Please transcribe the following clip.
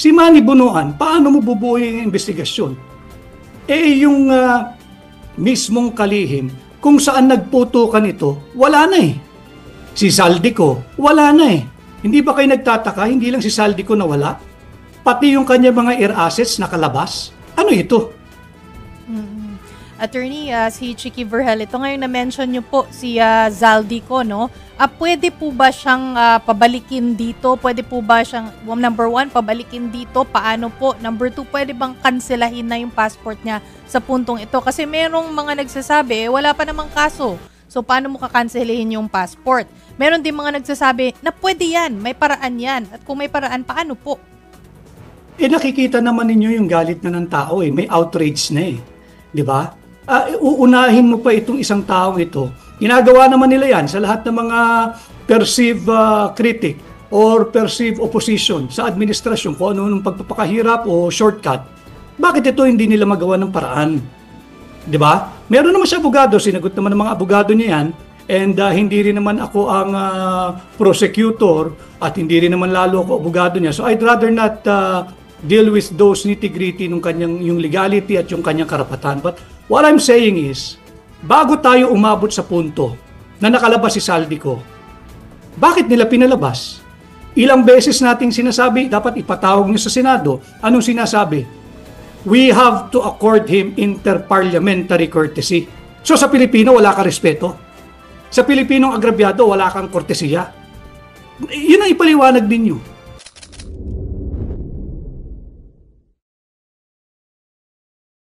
Si Manny Bunuan, paano mo bubuoy ang investigasyon? Yung mismong kalihim, kung saan nagputukan ito, wala na eh. Si Saldico, wala na eh. Hindi ba kayo nagtataka, hindi lang si Saldico na wala? Pati yung kanya mga air assets nakalabas? Ano ito? Attorney, si Chicky Vergel, ito ngayon na-mention nyo po si Zaldico, no? Pwede po ba siyang pabalikin dito? Pwede po ba siyang, number 1, pabalikin dito? Paano po? Number 2, pwede bang kanselahin na yung passport niya sa puntong ito? Kasi merong mga nagsasabi, wala pa namang kaso. So, paano mo kakanselahin yung passport? Meron din mga nagsasabi na pwede yan, may paraan yan. At kung may paraan, paano po? Nakikita naman ninyo yung galit na ng tao eh. May outrage na eh. Di ba? Uunahin mo pa itong isang taong ito. Ginagawa naman nila yan sa lahat ng mga perceived critic or perceived opposition sa administrasyon kung ano nung pagpapakahirap o shortcut. Bakit ito hindi nila magawa ng paraan? Di ba? Meron naman siya abogado, sinagot naman ng mga abogado niya yan, and hindi rin naman ako ang prosecutor at hindi rin naman lalo ako abogado niya. So I'd rather not deal with those nitty-gritty ng kanyang yung legality at yung kanyang karapatan. But what I'm saying is, bago tayo umabot sa punto na nakalabas si Saldico, bakit nila pinalabas? Ilang beses nating sinasabi, dapat ipatawag niyo sa Senado. Anong sinasabi? We have to accord him interparliamentary courtesy. So sa Pilipino, wala ka respeto. Sa Pilipinong agrabyado, wala kang kortesiya. Yun ang ipaliwanag ninyo.